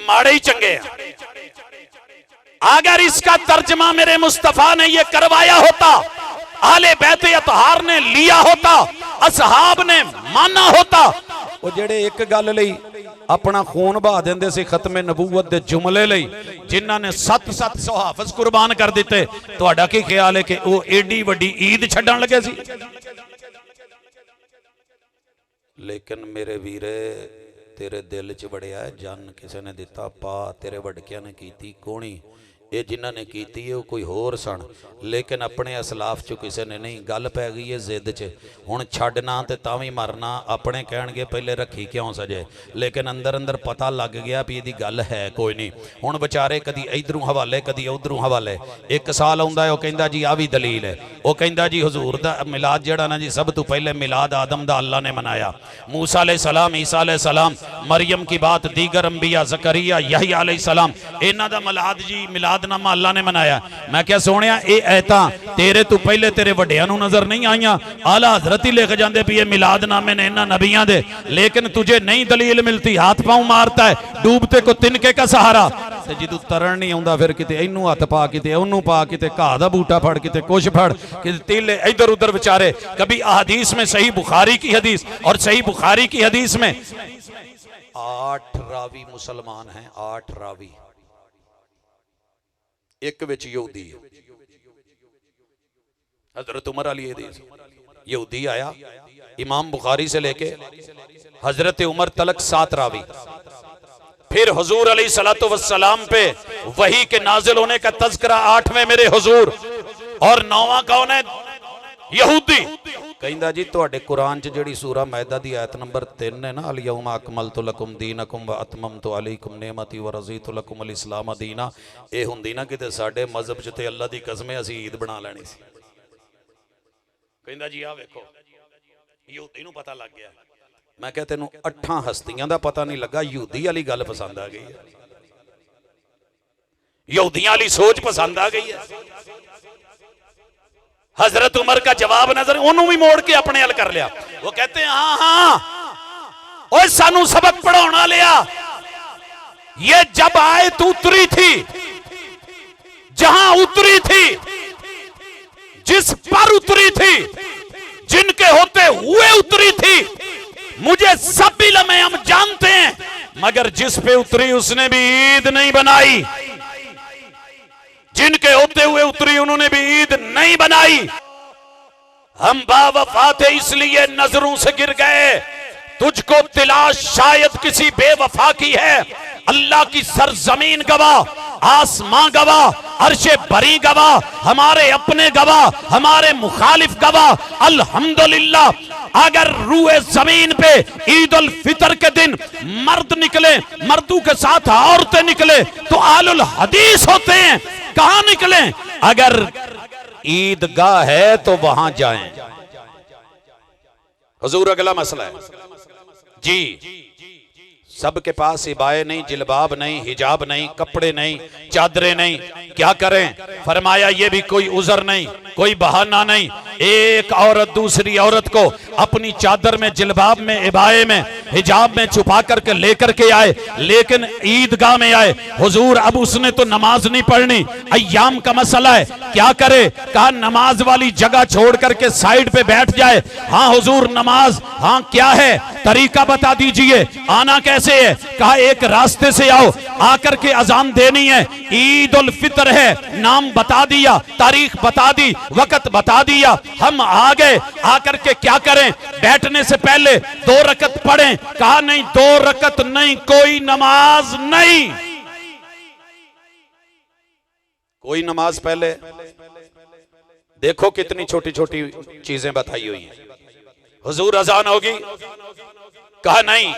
माड़े ही चंगे हैं। अगर इसका तर्जमा मेरे मुस्तफा ने ये करवाया होता, आले बैत अतहार ने लिया होता, असहाब ने माना होता, वो जेड़े एक गल लई अपना खून बहा देंदे सी खत्मे नबूवत दे जुमले लई, जिन्हां ने 700 हाफिज कुर्बान कर दिते, तुहाडा की ख्याल है कि वो एडी वड्डी ईद छड्डण लगे सी? लेकिन मेरे वीरे तेरे दिल च वड़िया है जन किसी ने दिता पा, तेरे वडकिया ने कीती कोणी, ये जिन्हां ने कीती है कोई होर सन, लेकिन अपने असलाफ चो किसी ने नहीं। गल पै गई है जिद च, हुण छड्डना ते तां वी मरना, अपने कहणगे पहले रखी क्यों सजे, लेकिन अंदर अंदर पता लग गया भी इहदी गल है कोई नहीं। हुण बेचारे कदी इधरों हवाले कदी उधरों हवाले। एक साल आउंदा है, वो कहंदा जी आ वी दलील है, वो कहंदा जी हुजूर दा मिलाद जिहड़ा ना जी सब तो पहले मिलाद आदम दा अल्लाह ने मनाया, मूसा अलैहि सलाम, ईसा अलैहि सलाम, मरियम की बात, दीगर अंबिया, ज़करिया, यहया अलैहि सलाम, इन्हां दा मिलाद जी मिलाद नामा अल्लाह ने मनाया। मैं क्या सोनिया ये ऐता तेरे तो पहले तेरे वड्डियां नूं नजर नहीं आईयां? आला हजरत ही लिख जाते भी ये मिलाद नामे ने इन्हां नबियां दे, लेकिन तुझे नहीं दलील मिलती, हाथ पांव मारता है, डूबते को तिनके का सहारा। ते जिदू तरन नहीं आउंदा फिर किते इनू हथ पा, किते ओनू पा, किते घाह दा बूटा फड़, किते कुछ फड़, किते तीले इधर उधर बेचारे। कभी अहदीस में सही बुखारी की हदीस, और सही बुखारी की हदीस में 8 रावी मुसलमान हैं, 8 रावी, एक विच यहूदी है। हजरत उमर अली यहूदी आया, इमाम बुखारी से लेके हजरत उमर तलक 7 रावी। फिर हुजूर अलैहिस्सलातु वस्सलाम पे वही के नाजिल होने का तज़किरा 8वें मेरे हुजूर, और 9वां कौन है? यहूदी। कहंदा जी तुहाडे कुरान च जिहड़ी सूरा मैदा दी आयत नंबर 3 है ना, अल यौमा अकमलतु लकुम दीनकुम व अतममतु अलैकुम नेमती व रज़ीतु लकुम अल इस्लाम दीना, ये हुंदी ना किते साडे मजहब च ते अल्लाह दी कसम असीं ईद बना लेनी सी। कहंदा जी आ वेखो यहूदी नूं पता लग गया। मैं कहा तेनू 8 हस्तियां दा पता नहीं लगा, यहूदी वाली गल पसंद आ गई है, यहूदियां वाली सोच पसंद आ गई है। हजरत उमर का जवाब नजर उन्होंने भी मोड़ के अपने हल कर लिया। वो कहते हैं हाँ हाँ ओए सानू सबक पढ़ाना लिया, ये जब आए तो उतरी थी, जहां उतरी थी, जिस पर उतरी थी, जिनके होते हुए उतरी थी, मुझे सब इल्म है, हम जानते हैं, मगर जिस पे उतरी उसने भी ईद नहीं बनाई, जिनके होते हुए उतरी उन्होंने भी ईद नहीं बनाई। हम बावफा थे इसलिए नजरों से गिर गए, तुझको तिलाश शायद किसी बेवफा की है। अल्लाह की सरजमीन गवाह, आसमां गवाह, अर्शे बरी गवाह, हमारे अपने गवाह, हमारे मुखालिफ गवाह। अल्हम्दुलिल्लाह अगर रूए जमीन पे ईद उल फितर के दिन मर्द निकले, मर्दों के साथ औरतें निकले तो आलुल हदीस होते हैं। कहां निकले? अगर ईदगाह है तो वहां जाएं। हुजूर अगला मसला है जी, सबके पास इबाए नहीं, जिलबाब नहीं, हिजाब नहीं, कपड़े नहीं, चादरें नहीं, क्या करें? फरमाया ये भी कोई उज़र नहीं, कोई बहाना नहीं। एक औरत दूसरी औरत को अपनी चादर में, जिलबाब में, इबाए में, हिजाब में छुपा करके लेकर के आए, लेकिन ईदगाह में आए। हुजूर अब उसने तो नमाज नहीं पढ़नी, अय्याम का मसला है, क्या करे? कहा नमाज वाली जगह छोड़ करके साइड पे बैठ जाए। हाँ हुजूर नमाज, हाँ क्या है तरीका बता दीजिए, आना कैसे है? कहा एक रास्ते से आओ, आकर के अजान देनी है, ईद उल फितर है, नाम बता दिया, तारीख बता दी, वक्त बता दिया, हम आ गए। आकर के क्या करें? बैठने से पहले 2 रकत पढ़ें। कहा नहीं 2 रकत नहीं, कोई नमाज नहीं, कोई नमाज पहले। देखो कितनी छोटी छोटी चीजें बताई हुई हैं। हुजूर अजान होगी, कहा नहीं,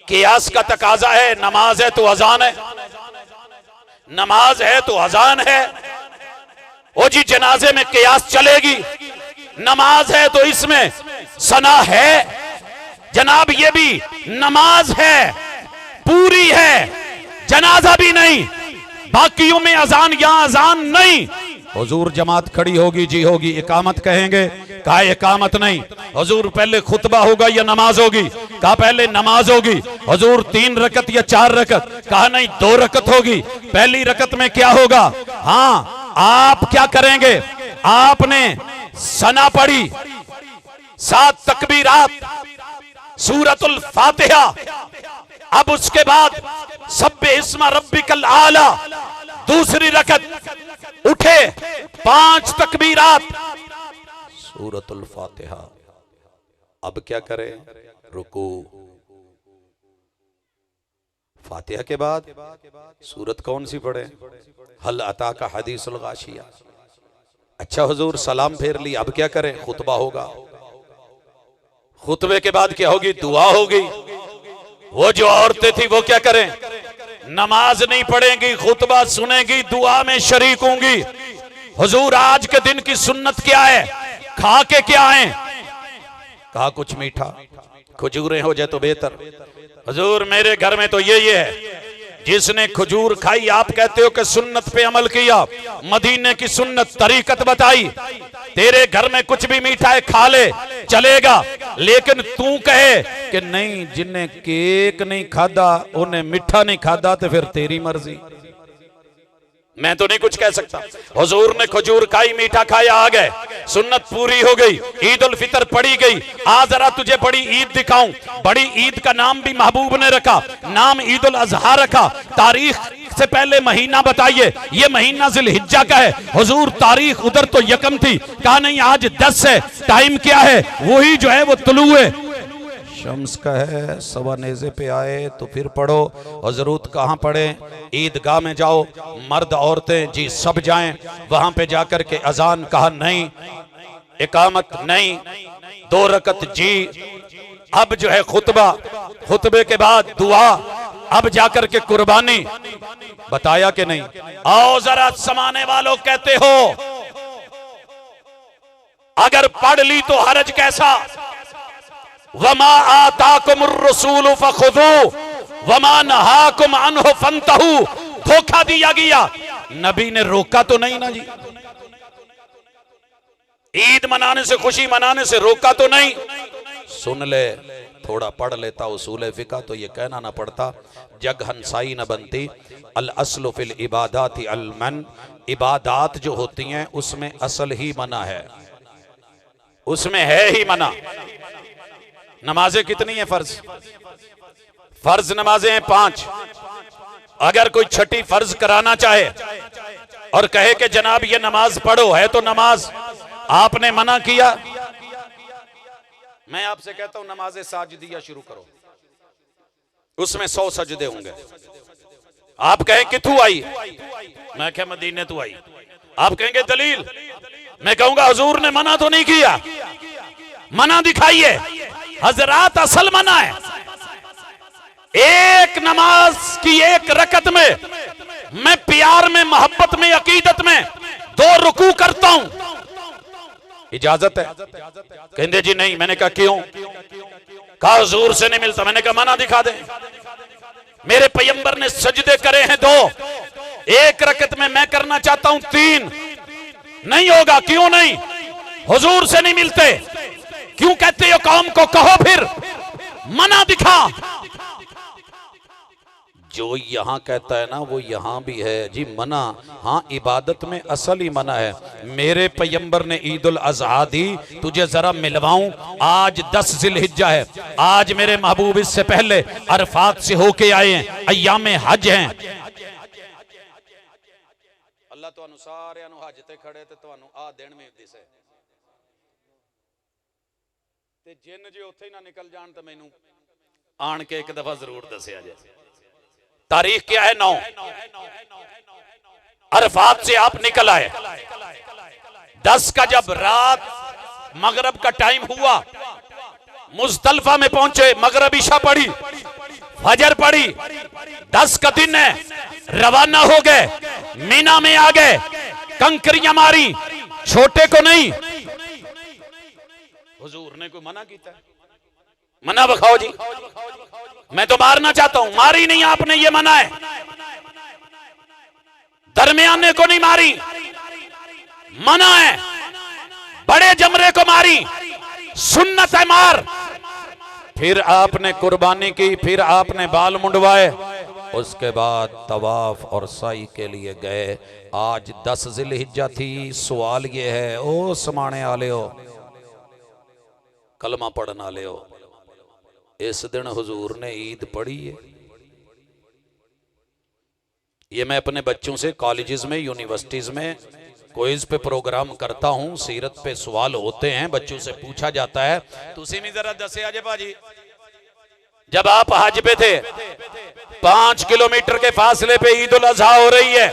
कियास का तकाजा है, नमाज है तो अजान है, नमाज है तो अजान है। ओ जी जनाजे में कियास चलेगी, नमाज है तो इसमें सना है। जनाब ये भी नमाज है, पूरी है, जनाजा भी नहीं, बाकियों में अजान, यहां अजान नहीं। हुजूर जमात खड़ी होगी जी होगी, इकामत कहेंगे, कहा इकामत नहीं। हुजूर पहले खुतबा होगा या नमाज होगी? कहा पहले नमाज होगी। हुजूर 3 रकत या 4 रकत? कहा नहीं 2 रकत होगी। पहली रकत में क्या होगा? हाँ आप क्या करेंगे? आपने सना पढ़ी, 7 तकबीरात, सूरतुल फातिहा, अब उसके बाद सब्बे इस्मा रब्बिकल आला। दूसरी रकत उठे, 5 तकबीरात, सूरतुल फातिहा। अब क्या करें? रुकू, फातिहा के बाद सूरत कौन सी पढ़े? हल अता का हदीसुल गाशिया। अच्छा हुजूर सलाम फेर ली, अब क्या करें? खुतबा होगा। खुतबे के बाद क्या होगी? दुआ होगी। वो जो औरतें थी वो क्या करें? नमाज नहीं पढ़ेंगी, खुतबा सुनेगी, दुआ में शरीक होंगी। हुजूर आज के दिन की सुन्नत क्या है? खा के क्या आए? कहा कुछ मीठा, खजूरें हो जाए तो बेहतर। हुजूर मेरे घर में तो ये है, जिसने खजूर खाई आप कहते हो कि सुन्नत पे अमल किया, मदीने की सुन्नत तरीकत बताई। तेरे घर में कुछ भी मीठा है खा ले, चलेगा। लेकिन तू कहे कि नहीं, जिन्हें केक नहीं खादा उन्हें मीठा नहीं खादा, तो फिर तेरी मर्जी, मैं तो नहीं कुछ कह सकता। हुजूर ने खजूर खाई, मीठा खाया, आ गए, सुन्नत पूरी हो गई, ईद उल फितर पढ़ी गई। आज जरा तुझे बड़ी ईद दिखाऊं। बड़ी ईद का नाम भी महबूब ने रखा, नाम ईद उल अजहा रखा। तारीख से पहले महीना बताइए, ये महीना जिलहिज्जा का है। हुजूर तारीख उधर तो यकम थी, कहा नहीं आज 10 है। टाइम क्या है? वही जो है वो तुलुए शम्स का है। सवा नेज़े पे आए तो फिर पढ़ो। और जरूरत कहाँ पढ़े? ईदगाह में जाओ, मर्द औरतें जी सब जाएं, वहां पे जाकर के अजान। कहा नहीं, इकामत नहीं, 2 रकत जी। अब जो है खुतबा, खुतबे के बाद दुआ, अब जाकर के कुर्बानी। बताया कि नहीं? आओ जरा समाने वालों कहते हो अगर पढ़ ली तो हरज कैसा? वमा आताकुमुर रसूल फखुदू वमा नहाकुम अन्हु फंतहू। धोखा दिया गया, नबी ने रोका तो नहीं ना जी। ईद मनाने से, खुशी मनाने से रोका तो नहीं। सुन ले, थोड़ा पढ़ लेता उसूल फिका तो ये कहना ना पड़ता, जग हंसाई न बनती। अल अस्लु फिल इबादात अल मन। इबादात जो होती हैं उसमें असल ही मना है, उसमें है ही मना। नमाजें कितनी हैं? फर्ज नमाजें हैं 5। अगर कोई छठी फर्ज कराना चाहे और कहे कि जनाब ये नमाज पढ़ो, है तो नमाज आपने मना किया। मैं आपसे कहता हूं नमाज साजदिया शुरू करो, उसमें 100 सजदे होंगे। आप कहें किथू आई? मैं कह मदीने तू आई। आप कहेंगे दलील? मैं कहूंगा हुजूर ने मना तो नहीं किया, मना दिखाइए। हजरात असल मना है, एक नमाज की 1 रकत में मैं प्यार में, मोहब्बत में, अकीदत में 2 रुकू करता हूं, इजाजत है? कहते जी नहीं। मैंने कहा क्यों? कहा हुजूर से नहीं मिलता। मैंने कहा मना दिखा दे। मेरे पैगंबर ने सजदे करे हैं 2, 1 रकत में मैं करना चाहता हूं 3। नहीं होगा। क्यों नहीं? हुजूर से नहीं मिलते। क्यों कहते हो कौम को? कहो फिर, मना दिखा। जो यहां कहता है ना वो यहां भी है जी मना। हाँ, इबादत में असल ही मना है। मेरे पैगंबर ने ईद उल अजहा दी, तुझे जरा मिलवाऊं। आज 10 जिलहिज्जा है। आज मेरे महबूब इससे पहले अरफात से होके आए हैं, अय्याम हज हैं। अल्लाह तो अनुसार हज ते खड़े ते तुहानू आ दिन में दिसे ते जिन जे उत्थे ही ना निकल जान तो मैनू आन के एक दफा जरूर दसिया जाए। तारीख क्या है? 9 अरफात से आप निकल आए। 10 का जब रात मगरब का टाइम हुआ, मुजदलिफा में पहुंचे, मगरब इशा पढ़ी, फजर पढ़ी, 10 का दिन है, रवाना हो गए, मीना में आ गए, कंकरियां मारी, छोटे को नहीं। हुजूर ने कोई मना किया? मना बखाओ जी। मैं तो मारना चाहता हूं, मारी नहीं आपने, ये मना है। दरमियाने को नहीं मारी, मना है। बड़े जमरे को मारी, सुन्नत है मार। फिर आपने कुर्बानी की, फिर आपने बाल मुंडवाए, उसके बाद तवाफ और साई के लिए गए। आज 10 ज़िलहिज्जा थी। सवाल ये है, ओ समाने आले हो, कलमा पढ़ने आले हो, इस दिन हुजूर ने ईद पढ़ी है? ये मैं अपने बच्चों से कॉलेजेस में, यूनिवर्सिटीज में क्विज पे प्रोग्राम करता हूं, सीरत पे सवाल होते हैं, बच्चों से पूछा जाता है, तुसी भी जरा दसे आजे भाजी, जब आप हज पे थे 5 किलोमीटर के फासले पे ईद उल अजहा हो रही है,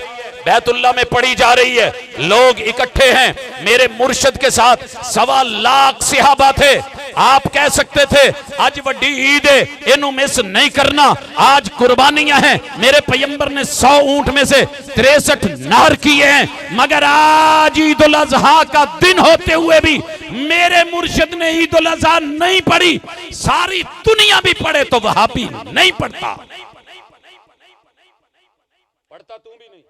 बैतुल्ला में पढ़ी जा रही है, लोग इकट्ठे हैं, मेरे मुर्शिद के साथ 1.25 लाख सहाबा थे। आप कह सकते थे आज वड्डी ईद है, इनू मिस नहीं करना, आज कुर्बानियां हैं, मेरे पैगंबर ने 100 ऊंट में से 63 नार किए हैं, मगर आज ईद उल अजहा का दिन होते हुए भी मेरे मुर्शिद ने ईद उल अजहा नहीं पढ़ी। सारी दुनिया भी पढ़े तो वहाबी नहीं पढ़ता। पढ़ता तू भी नहीं।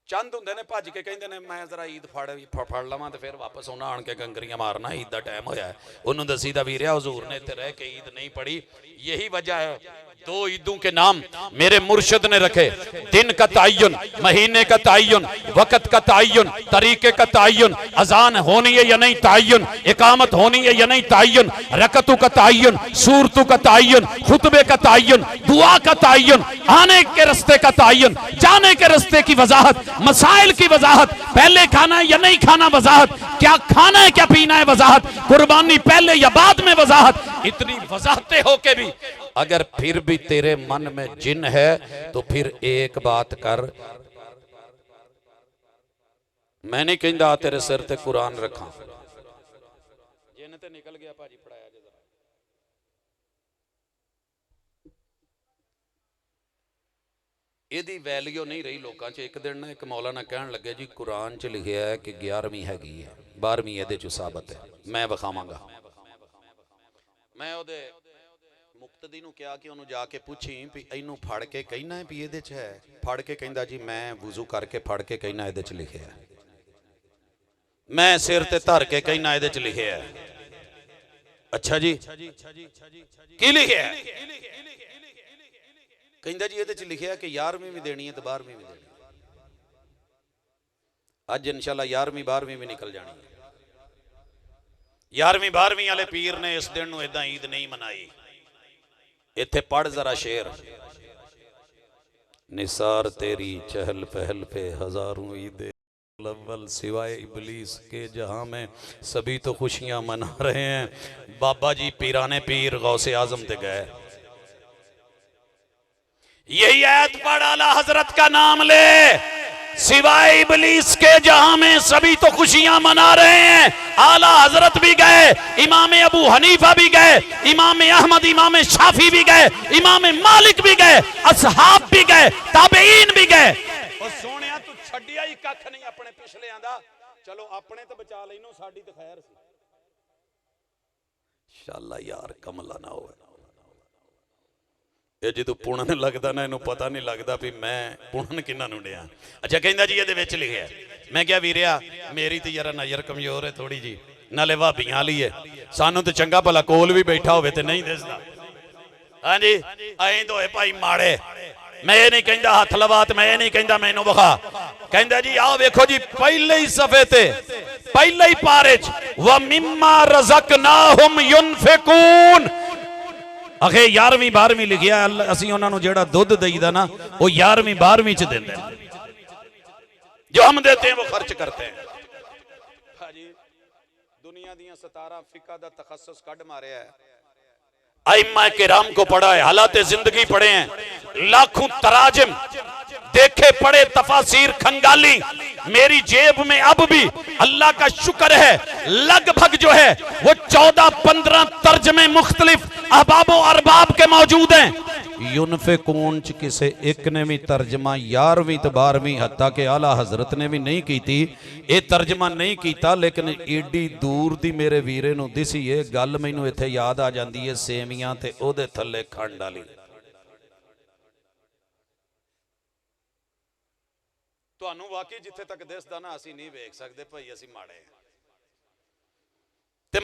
चंद होंगे ने भज के कहते ने मैं जरा ईद फड़ लवां ते फिर वापस आना, आन के कंकरियां मारना, ईद का टाइम होया है। उन्होंने दसी दा वीरिया हुजूर ने इत्थे रह के ईद नहीं पढ़ी। यही वजह है 2 ईदों के नाम मेरे मुर्शिद ने रखे, दिन का तय्युन, महीने का तय्युन, वक्त का तय्युन, तरीके का तय्युन, अजान होनी है या नहीं तय्युन, इकामत होनी है या नहीं तय्युन, रकतों का तय्युन, सूरतों का तय्युन, खुतबे का तय्युन, दुआ का तय्युन, आने के रास्ते का तय्युन, जाने के रास्ते की वजाहत, मसाइल की वजाहत, पहले खाना है या नहीं खाना वजाहत, क्या खाना है क्या पीना है वजाहत, कुर्बानी पहले या बाद में वजाहत। इतनी वजाहतें होके भी अगर फिर भी तेरे मन में जिन है तो फिर एक बात कर, मैं नहीं कहता तेरे सिर ते कुरान रखा, जिन ते निकल गया भाजी पढ़ाया जरा। ਇਹਦੀ वैल्यू नहीं रही लोगों च। एक दिन ना एक मौलाना कहन लगे जी कुरान च लिखिया है कि 11वीं हैगी है, 12वीं ਇਹਦੇ ਚ साबित है, मैं विखावांगा। मैं ਉਹਦੇ मुक्तदी ਨੂੰ ਕਿਹਾ कि ਉਹਨੂੰ ਜਾ ਕੇ ਪੁੱਛੀ ਵੀ ਇਹਨੂੰ ਫੜ ਕੇ ਕਹਿਣਾ ਵੀ ਇਹਦੇ ਚ ਹੈ, ਫੜ ਕੇ ਕਹਿੰਦਾ ਜੀ ਮੈਂ ਵਜ਼ੂ ਕਰਕੇ ਫੜ ਕੇ ਕਹਿਣਾ ਇਹਦੇ ਚ ਲਿਖਿਆ ਹੈ, ਮੈਂ ਸਿਰ ਤੇ ਧਰ ਕੇ ਕਹਿਣਾ ਇਹਦੇ ਚ ਲਿਖਿਆ ਹੈ। अच्छा जी ਕੀ ਲਿਖਿਆ ਹੈ? ਕਹਿੰਦਾ ਜੀ ਇਹਦੇ ਚ ਲਿਖਿਆ ਕਿ 11ਵੀਂ ਵੀ ਦੇਣੀ ਹੈ ਤੇ 12ਵੀਂ ਵੀ ਦੇਣੀ ਹੈ। ਅੱਜ ਇਨਸ਼ਾਅੱਲਾ 11ਵੀਂ 12ਵੀਂ ਵੀ ਨਿਕਲ ਜਾਣੀ ਹੈ। 11ਵੀਂ 12ਵੀਂ ਵਾਲੇ ਪੀਰ ਨੇ ਇਸ ਦਿਨ ਨੂੰ ਇਦਾਂ ਈਦ ਨਹੀਂ ਮਨਾਈ। इत्थे पढ़ जरा शेर, निसार तेरी चहल पहल पे हजारों ईदे अव्वल सिवाय इबलीस के जहां में सभी तो खुशियां मना रहे हैं। बाबा जी पीराने पीर गौसे आजम ते गए, यही आयत पढ़ आला हजरत का नाम ले, सिवाय इबलीस के जहां में सभी तो खुशियां मना रहे हैं। आला हजरत भी गए, इमाम अबू हनीफा भी गए, इमाम अहमद, इमाम शाफी भी गए, इमाम मालिक भी गए, असहाब भी गए, ताबईन भी गए। और सोनिया तू छड्डिया ही कख नहीं अपने पिछले आंदा, चलो अपने तो बचा लैनो, साडी तो खैर सी। इंशाअल्लाह यार कमला ना होवे। ये जो पुणन लगता ना, इनू पता नहीं लगता भी मैं पुणन किन्ना नूं दिया। अच्छा कहंदा जी ये लिखे, मैं क्या वीरिया मेरी तो यार नज़र कमजोर है थोड़ी जी, नाले भाबियां वाली है, सानू तो चंगा भला कोल भी बैठा होवे ते नहीं दिसदा। हाँ जी अं तो है भाई माड़े, मैं ये नहीं कहता हथ लवा, मैं ये नहीं कहता मैनू विखा, कहंदा जी आओ वेखो जी पहले ही सफे ते पहले ही पारे च व मिम्मा रज़क़नाहुम युनफ़िकून। आखे 11वीं 12वीं लिखिया, असीं उन्हां नूं जिहड़ा दुध दईदा ना वो 11वीं 12वीं च दिंदे ने, जो हम देते हैं वो खर्च करते हैं। हाजी दुनिया दियां 17 फिका दा तखस्सुस कढ मारिया है, आइम्मा किराम को पढ़ा है, हालात जिंदगी पढ़े हैं, लाखों तराजिम देखे पढ़े, तफासीर खंगाली। मेरी जेब में अब भी अल्लाह का शुक्र है लगभग जो है वो 14-15 तर्जमे मुख्तलिफ अहबाब और अरबाब के मौजूद हैं। युनफ़िकून च किसे एक ने भी तर्जमा 11वीं तो 12वीं हत्ता के आला हजरत ने भी नहीं की थी, ये तर्जमा नहीं किया, लेकिन एडी दूर दी मेरे वीरे नूं दिसी है गल, मैनूं इत्थे याद आ जाती है सेवियां ते ओदे थल्ले खंड वाली। ਤੁਹਾਨੂੰ वाकई जिथे तक दिसदा ना असीं नहीं वेख सकते भाई, असीं माड़े हैं।